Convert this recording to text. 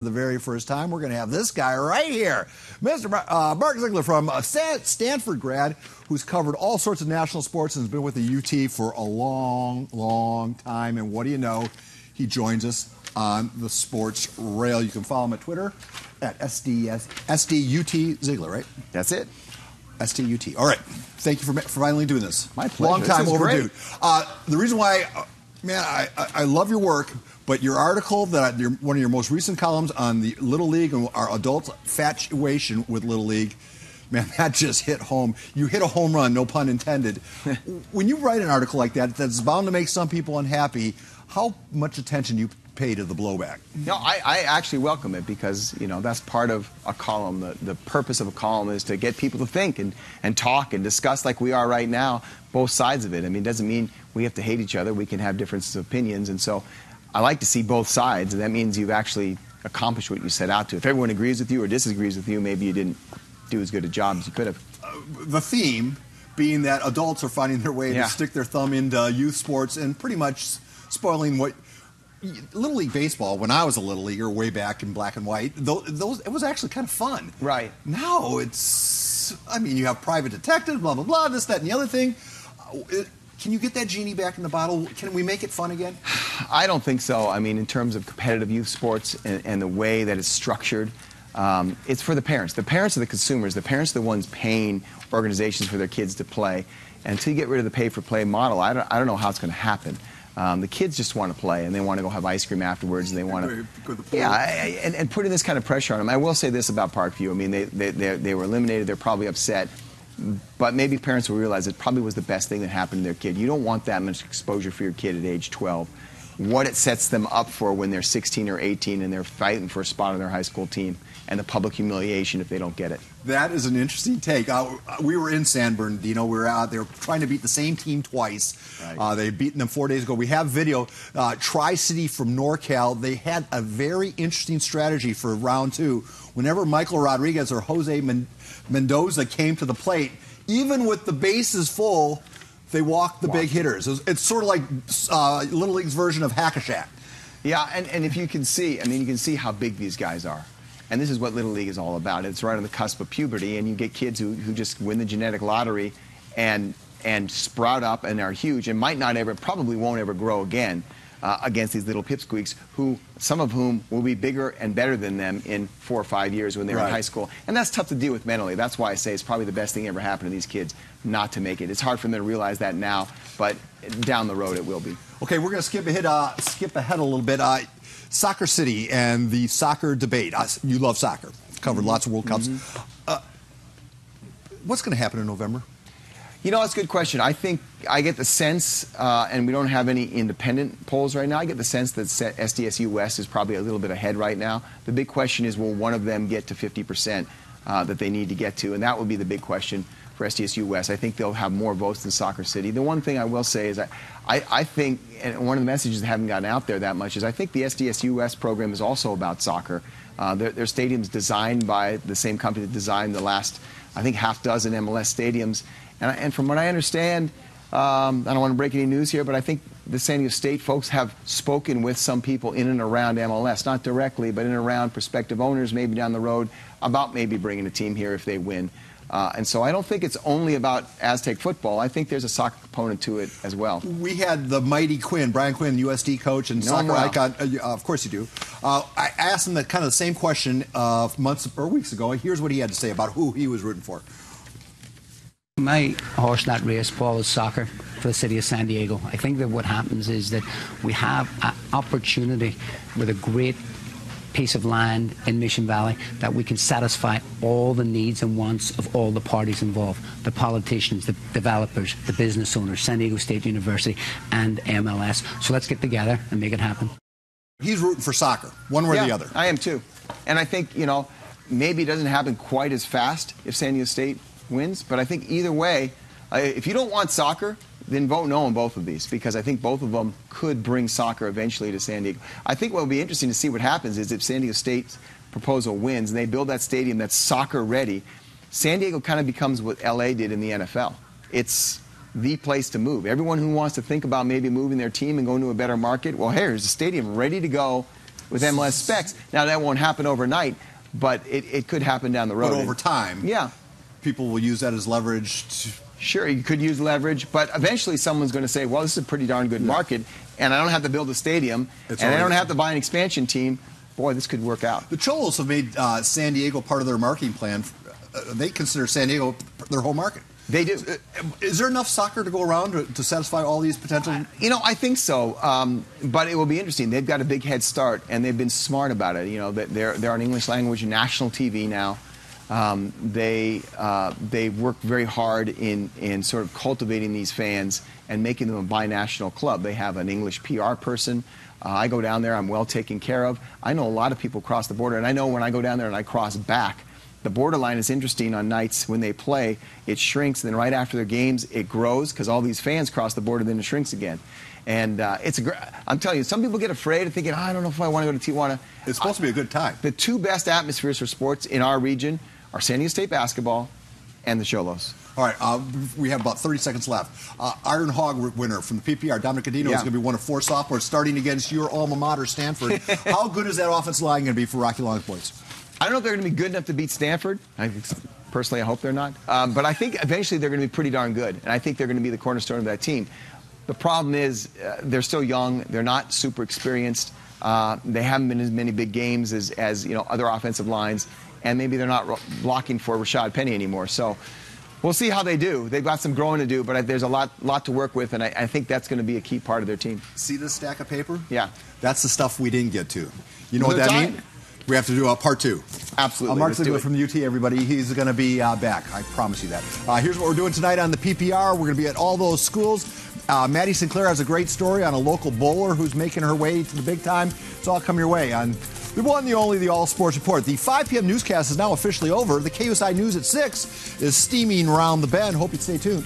The very first time, we're going to have this guy right here, Mr. Mark Zeigler from Stanford grad, who's covered all sorts of national sports and has been with the UT for a long, long time. And what do you know? He joins us on the sports rail. You can follow him at Twitter at SDUT Zeigler, right? That's it. SDUT. All right. Thank you for finally doing this. My pleasure. Long time overdue. Great. The reason why, man, I love your work. But your article, one of your most recent columns on the Little League and our adult infatuation with Little League, man, that just hit home. You hit a home run, no pun intended. When you write an article like that, that's bound to make some people unhappy. How much attention do you pay to the blowback? No, I actually welcome it because, you know, that's part of a column. The purpose of a column is to get people to think and talk and discuss like we are right now, both sides of it. I mean, it doesn't mean we have to hate each other. We can have differences of opinions. And so I like to see both sides, and that means you've actually accomplished what you set out to. If everyone agrees with you or disagrees with you, maybe you didn't do as good a job as you could have. The theme being that adults are finding their way to stick their thumb into youth sports and pretty much spoiling what Little League baseball, when I was a Little Leaguer way back in black and white, it was actually kind of fun. Right. Now it's, I mean, you have private detectives, blah, blah, blah, this, that, and the other thing. Can you get that genie back in the bottle? Can we make it fun again? I don't think so. I mean, in terms of competitive youth sports and the way that it's structured, it's for the parents. The parents are the consumers. The parents are the ones paying organizations for their kids to play. And until you get rid of the pay-for-play model, I don't know how it's going to happen. The kids just want to play, and they want to go have ice cream afterwards, and they want to go to the pool. Yeah, and putting this kind of pressure on them. I will say this about Parkview. I mean, they were eliminated. They're probably upset. But maybe parents will realize it probably was the best thing that happened to their kid. You don't want that much exposure for your kid at age 12. What it sets them up for when they're 16 or 18 and they're fighting for a spot on their high school team, and the public humiliation if they don't get it. That is an interesting take. We were in San Bernardino. We were out there trying to beat the same team twice. Right. They'd beaten them 4 days ago. We have video. Tri-City from NorCal, they had a very interesting strategy for round two. Whenever Michael Rodriguez or Jose Mendoza came to the plate, even with the bases full, they walked the big hitters. It's sort of like Little League's version of Hack-a-Shack. Yeah, and if you can see, I mean, you can see how big these guys are. And this is what Little League is all about. It's right on the cusp of puberty, and you get kids who just win the genetic lottery and sprout up and are huge and might not ever, probably won't ever grow again against these little pipsqueaks, some of whom will be bigger and better than them in 4 or 5 years when they're in high school. And that's tough to deal with mentally. That's why I say it's probably the best thing ever happened to these kids not to make it. It's hard for them to realize that now, but down the road it will be. Okay, we're going to skip ahead a little bit. Soccer City and the soccer debate. You love soccer. Covered lots of World Cups. What's going to happen in November? You know, that's a good question. I think I get the sense, and we don't have any independent polls right now, I get the sense that SDSU West is probably a little bit ahead right now. The big question is, will one of them get to 50% that they need to get to? And that would be the big question for SDSU West. I think they'll have more votes than Soccer City. The one thing I will say is I think, and one of the messages that haven't gotten out there that much, is I think the SDSU West program is also about soccer. Their stadium's designed by the same company that designed the last, I think, half dozen MLS stadiums. And from what I understand, I don't want to break any news here, but I think the San Diego State folks have spoken with some people in and around MLS, not directly, but in and around prospective owners maybe down the road about maybe bringing a team here if they win. And so I don't think it's only about Aztec football. I think there's a soccer component to it as well. We had the mighty Quinn, Brian Quinn, USD coach and soccer icon. Of course you do. I asked him the same question months or weeks ago. Here's what he had to say about who he was rooting for. My horse in that race, Paul, is soccer for the city of San Diego. I think that what happens is that we have an opportunity with a great piece of land in Mission Valley that we can satisfy all the needs and wants of all the parties involved, the politicians, the developers, the business owners, San Diego State University, and MLS. So let's get together and make it happen. He's rooting for soccer, one way or the other. I am too. And I think, you know, maybe it doesn't happen quite as fast if San Diego State wins, but I think either way, if you don't want soccer, then vote no on both of these, because I think both of them could bring soccer eventually to San Diego. I think what will be interesting to see what happens is if San Diego State's proposal wins and they build that stadium that's soccer ready, San Diego kind of becomes what LA did in the NFL. It's the place to move. Everyone who wants to think about maybe moving their team and going to a better market, well, here's a stadium ready to go with MLS specs. Now, that won't happen overnight, but it could happen down the road. But over time, yeah, people will use that as leverage. Sure, you could use leverage, but eventually someone's going to say, well, this is a pretty darn good market, and I don't have to build a stadium, and I don't have to buy an expansion team. Boy, this could work out. The Cholos have made San Diego part of their marketing plan. They consider San Diego their home market. They do. Is there enough soccer to go around to satisfy all these potential? You know, I think so. But it will be interesting. They've got a big head start, and they've been smart about it. You know, they're on English language national TV now. They work very hard in sort of cultivating these fans and making them a binational club. They have an English PR person. I go down there, I'm well taken care of. I know a lot of people cross the border, and I know when I go down there and I cross back, the borderline is interesting on nights when they play. It shrinks, and then right after their games, it grows because all these fans cross the border, then it shrinks again. And I'm telling you, some people get afraid of thinking, I don't know if I want to go to Tijuana. It's supposed to be a good time. The two best atmospheres for sports in our region are San Diego State basketball and the Cholos. All right, we have about 30 seconds left. Iron Hog winner from the PPR, Dominic Cadino, is going to be one of 4 sophomores starting against your alma mater, Stanford. How good is that offensive line going to be for Rocky Long Boys? I don't know if they're going to be good enough to beat Stanford. Personally, I hope they're not. But I think eventually they're going to be pretty darn good, and I think they're going to be the cornerstone of that team. The problem is they're still young. They're not super experienced. They haven't been in as many big games as you know, other offensive lines, and maybe they're not blocking for Rashad Penny anymore. So we'll see how they do. They've got some growing to do, but there's a lot to work with, and I think that's going to be a key part of their team. See this stack of paper? Yeah. That's the stuff we didn't get to. You know what that means? We have to do part 2. Absolutely. Mark Zeigler from UT, everybody. He's going to be back. I promise you that. Here's what we're doing tonight on the PPR. We're going to be at all those schools. Maddie Sinclair has a great story on a local bowler who's making her way to the big time. It's all come your way on the one, the only, the All Sports Report. The 5 p.m. newscast is now officially over. The KUSI News at 6 is steaming around the bend. Hope you stay tuned.